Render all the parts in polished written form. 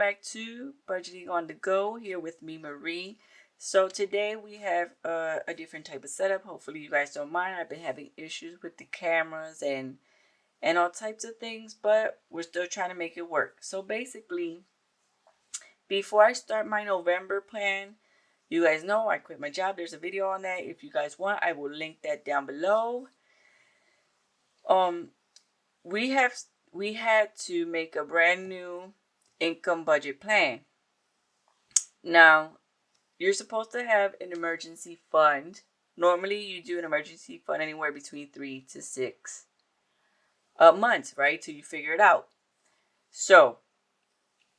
back to Budgeting on the Go, here with me, Marie. So today we have a different type of setup. Hopefully you guys don't mind. I've been having issues with the cameras and all types of things, but we're still trying to make it work. So basically, before I start my November plan, you guys know I quit my job. There's a video on that. If you guys want, I will link that down below. We had to make a brand new income budget plan. Now, you're supposed to have an emergency fund. Normally, you do an emergency fund anywhere between 3 to 6 months, right? Till you figure it out. So,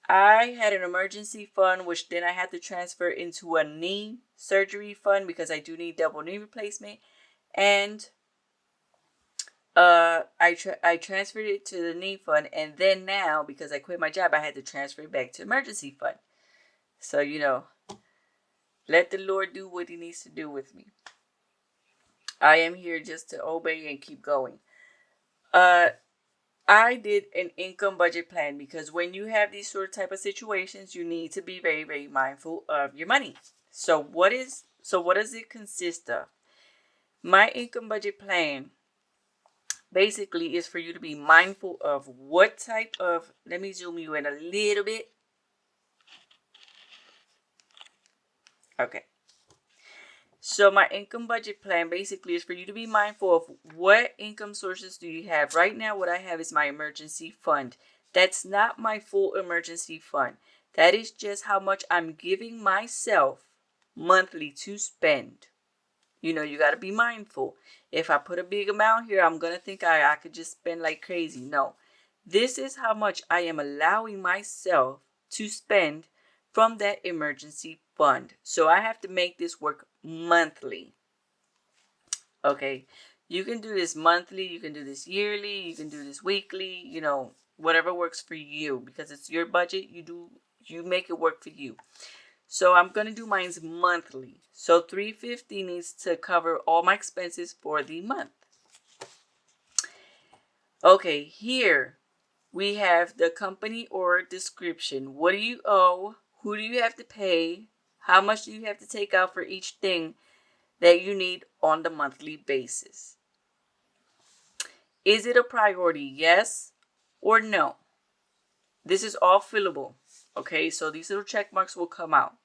I had an emergency fund, which then I had to transfer into a knee surgery fund because I do need double knee replacement. And I transferred it to the knee fund, and then now, because I quit my job, I had to transfer it back to emergency fund. So, let the Lord do what he needs to do with me. I am here just to obey and keep going. I did an income budget plan because when you have these sort of type of situations, you need to be very, very mindful of your money. So what does it consist of? My income budget plan basically is for you to be mindful of what type of, let me zoom you in a little bit. Okay. So my income budget plan basically is for you to be mindful of what income sources do you have. Right now, what I have is my emergency fund. That's not my full emergency fund. That is just how much I'm giving myself monthly to spend. You got to be mindful. If I put a big amount here, I'm going to think I could just spend like crazy. No. This is how much I am allowing myself to spend from that emergency fund. So I have to make this work monthly. Okay. You can do this monthly. You can do this yearly. You can do this weekly. Whatever works for you, because it's your budget. You make it work for you. So I'm going to do mine monthly. So $350 needs to cover all my expenses for the month. Okay, here we have the company or description. What do you owe? Who do you have to pay? How much do you have to take out for each thing that you need on the monthly basis? Is it a priority? Yes or no? This is all fillable. Okay, so these little check marks will come out.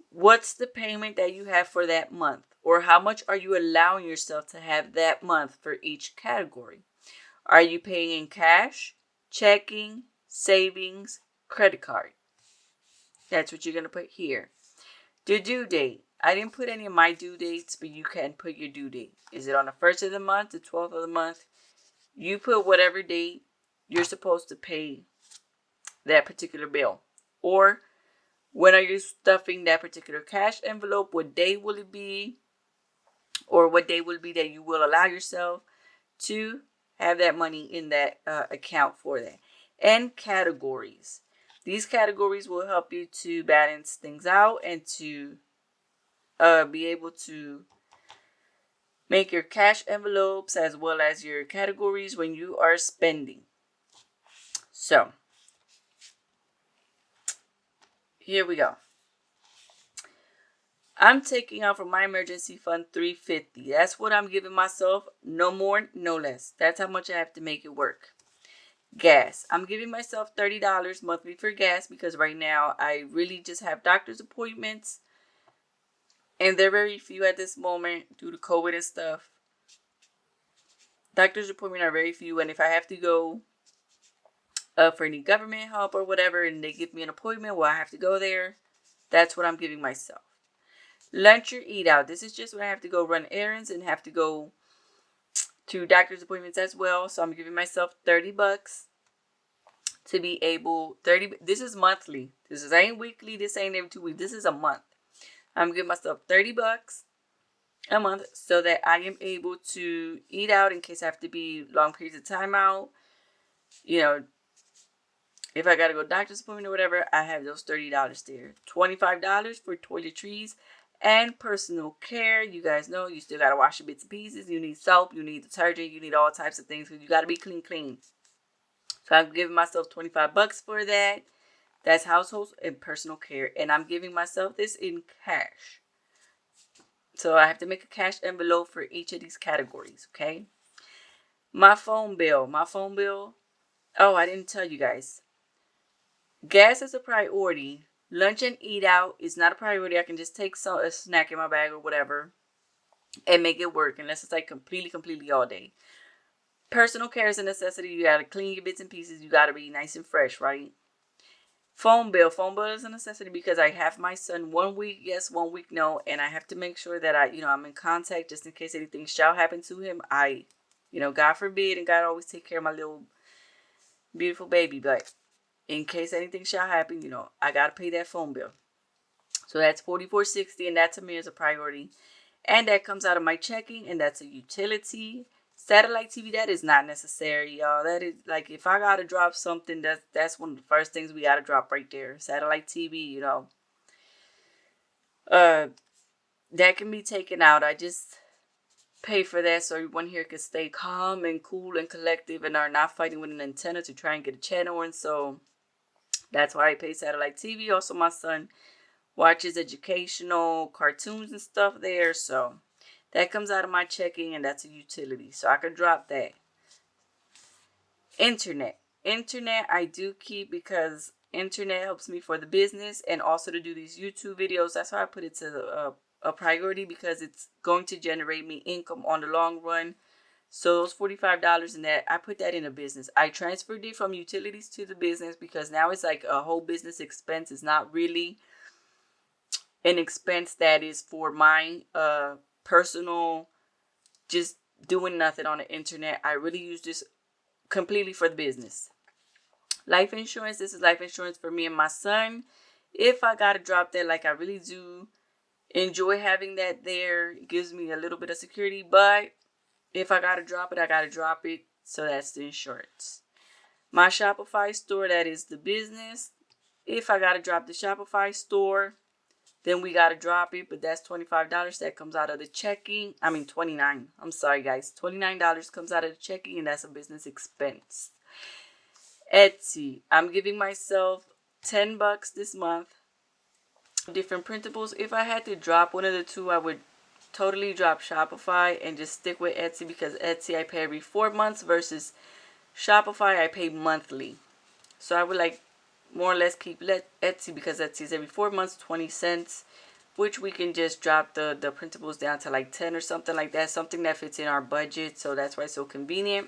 What's the payment that you have for that month? Or how much are you allowing yourself to have that month for each category? Are you paying in cash, checking, savings, credit card? That's what you're going to put here. The due date. I didn't put any of my due dates, but you can put your due date. Is it on the 1st of the month, the 12th of the month? You put whatever date you're supposed to pay that particular bill. Or when are you stuffing that particular cash envelope? What day will it be? Or what day will it be that you will allow yourself to have that money in that account for that? And categories. These categories will help you to balance things out and to be able to make your cash envelopes as well as your categories when you are spending. So, here we go. I'm taking out from my emergency fund $350. That's what I'm giving myself. No more, no less. That's how much I have to make it work. Gas. I'm giving myself $30 monthly for gas because right now I really just have doctor's appointments. And they're very few at this moment due to COVID and stuff. Doctor's appointments are very few. And if I have to go for any government help or whatever, and they give me an appointment where I have to go there, that's what I'm giving myself. Lunch or eat out. This is just when I have to go run errands and have to go to doctor's appointments as well. So I'm giving myself $30 to be able, this is monthly. This ain't weekly. This ain't every 2 weeks. This is a month. I'm giving myself $30 a month so that I am able to eat out in case I have to be long periods of time out. If I got to go to doctor's appointment or whatever, I have those $30 there. $25 for toiletries and personal care. You guys know you still got to wash your bits and pieces. You need soap, you need detergent, you need all types of things because you got to be clean. So I'm giving myself $25 for that. That's households and personal care. And I'm giving myself this in cash. So I have to make a cash envelope for each of these categories, okay? My phone bill. Oh, I didn't tell you guys. Gas is a priority. Lunch and eat out is not a priority. I can just take a snack in my bag or whatever and make it work, unless it's like completely all day. Personal care is a necessity. You gotta clean your bits and pieces. You gotta be nice and fresh, right? Phone bill is a necessity because I have my son 1 week yes, 1 week no, and I have to make sure that I'm in contact just in case anything shall happen to him. God forbid, and God always take care of my little beautiful baby, but in case anything shall happen, I gotta pay that phone bill. So that's $44.60, and that to me is a priority. And that comes out of my checking, and that's a utility. Satellite TV, that is not necessary, y'all. That is like, if I gotta drop something, that's one of the first things we gotta drop right there. Satellite TV, that can be taken out. I just pay for that so everyone here can stay calm and cool and collective and are not fighting with an antenna to try and get a channel. And so that's why I pay satellite TV. Also, my son watches educational cartoons and stuff there, so that comes out of my checking, and that's a utility, so I could drop that. Internet I do keep because internet helps me for the business and also to do these YouTube videos. That's why I put it to a priority, because it's going to generate me income on the long run. So those $45 in that, I put that in a business. I transferred it from utilities to the business because now it's like a whole business expense. It's not really an expense that is for my personal, just doing nothing on the internet. I really use this completely for the business. Life insurance, this is life insurance for me and my son. If I gotta drop that, like I really do enjoy having that there, it gives me a little bit of security, but if I gotta drop it, I gotta drop it. So that's the insurance. My Shopify store, that is the business. If I gotta drop the Shopify store, then we gotta drop it, but that's $25. That comes out of the checking. $29. I'm sorry, guys. $29 comes out of the checking, and that's a business expense. Etsy. I'm giving myself $10 this month. Different printables. If I had to drop one of the two, I would totally drop Shopify and just stick with Etsy, because Etsy I pay every 4 months versus Shopify I pay monthly. So I would like more or less keep Etsy, because Etsy is every 4 months, 20 cents, which we can just drop the printables down to like 10 or something like that, something that fits in our budget. So that's why it's so convenient.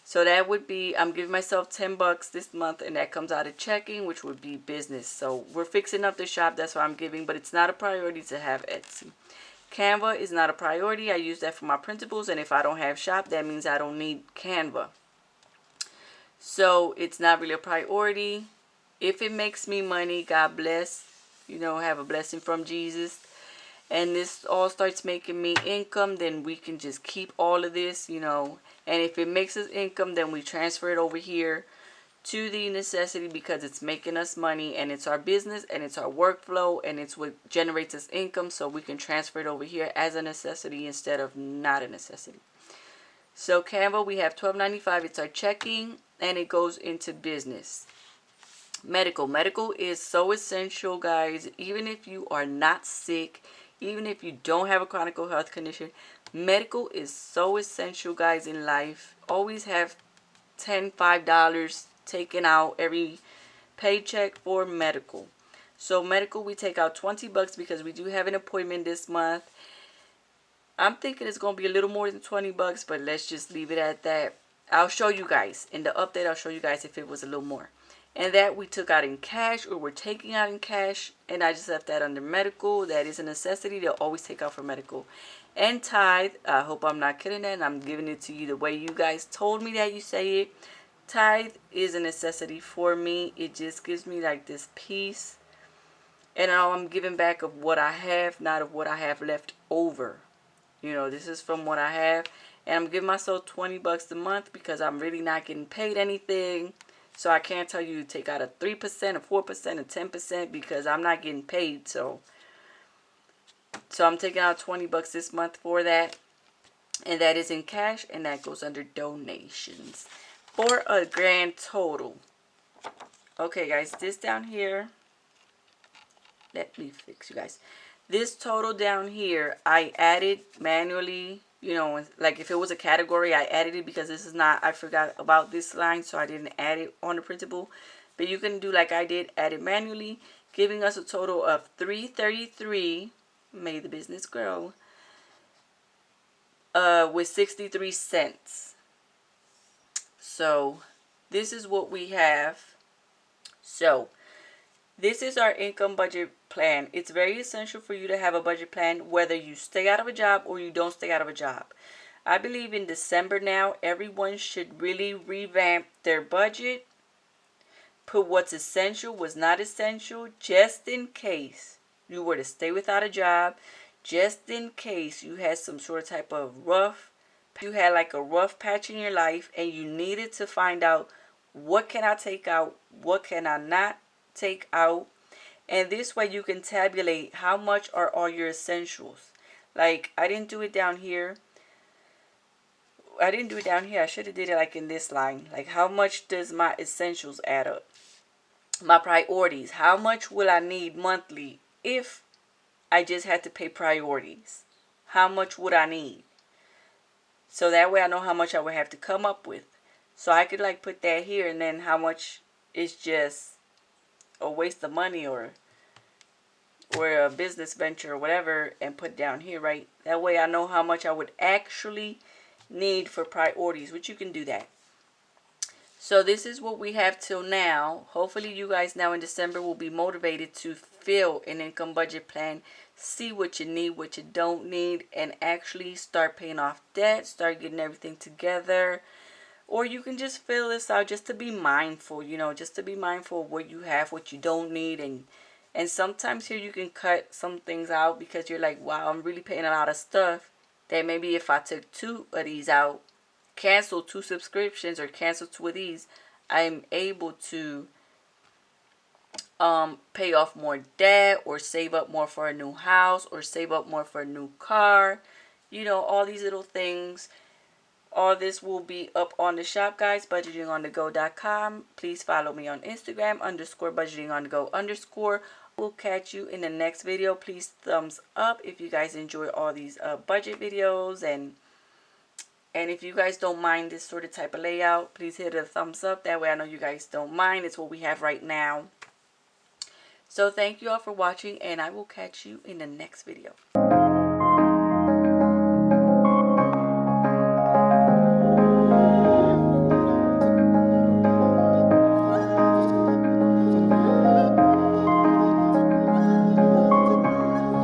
So that would be, I'm giving myself $10 this month, and that comes out of checking, which would be business. So we're fixing up the shop, that's what I'm giving, but it's not a priority to have Etsy. Canva is not a priority. I use that for my printables, and if I don't have shop, that means I don't need Canva. So it's not really a priority. If it makes me money, God bless. Have a blessing from Jesus. And this all starts making me income, then we can just keep all of this, And if it makes us income, then we transfer it over here to the necessity, because it's making us money, and it's our business, and it's our workflow, and it's what generates us income. So we can transfer it over here as a necessity instead of not a necessity. So Canva, we have $12.95. It's our checking, and it goes into business. Medical is so essential, guys. Even if you are not sick, even if you don't have a chronic health condition, medical is so essential, guys, in life. Always have $5 taken out every paycheck for medical. So medical, we take out $20 because we do have an appointment this month. I'm thinking it's going to be a little more than $20, but let's just leave it at that. I'll show you guys in the update. I'll show you guys if it was a little more. And that we took out in cash, or we're taking out in cash, and I just left that under medical. That is a necessity. They'll always take out for medical. And tithe, I hope I'm not kidding that, and I'm giving it to you the way you guys told me that you say it. Tithe is a necessity for me. It just gives me like this peace. And I'm giving back of what I have, not of what I have left over. This is from what I have. And I'm giving myself $20 a month because I'm really not getting paid anything. So I can't tell you to take out a 3%, a 4%, a 10% because I'm not getting paid. So I'm taking out $20 this month for that. And that is in cash, and that goes under donations. For a grand total Okay, guys, this down here, let me fix you guys. This total down here, I added manually, you know, like if it was a category, I added it because this is not, I forgot about this line, so I didn't add it on the printable. But you can do like I did, add it manually, giving us a total of $333, may the business grow, with 63 cents. So this is what we have. So this is our income budget plan. It's very essential for you to have a budget plan, whether you stay out of a job or you don't stay out of a job. I believe in December now, everyone should really revamp their budget, put what's essential, what's not essential, just in case you were to stay without a job, just in case you had some sort of type of you had like a rough patch in your life and you needed to find out, what can I take out, what can I not take out. And this way you can tabulate how much are all your essentials. Like I didn't do it down here. I should have did it like in this line. Like how much does my essentials add up? My priorities. How much will I need monthly if I just had to pay priorities? How much would I need? So that way I know how much I would have to come up with. So I could like put that here, and then how much is just a waste of money or a business venture or whatever, and put down here, right? That way I know how much I would actually need for priorities, which you can do that. So this is what we have till now. Hopefully you guys now in December will be motivated to fill an income budget plan, see what you need, what you don't need, and actually start paying off debt, start getting everything together. Or you can just fill this out just to be mindful, you know, just to be mindful of what you have, what you don't need. And sometimes here you can cut some things out because you're like, wow, I'm really paying a lot of stuff that maybe if I took 2 of these out, cancel 2 subscriptions or cancel 2 of these, I'm able to pay off more debt or save up more for a new house or save up more for a new car. You know, all these little things. All this will be up on the shop, guys, budgetingonthego.com. Please follow me on Instagram, _budgetingonthego_. We'll catch you in the next video. Please thumbs up if you guys enjoy all these budget videos. And if you guys don't mind this sort of type of layout, please hit a thumbs up. That way I know you guys don't mind. It's what we have right now. So thank you all for watching, and I will catch you in the next video.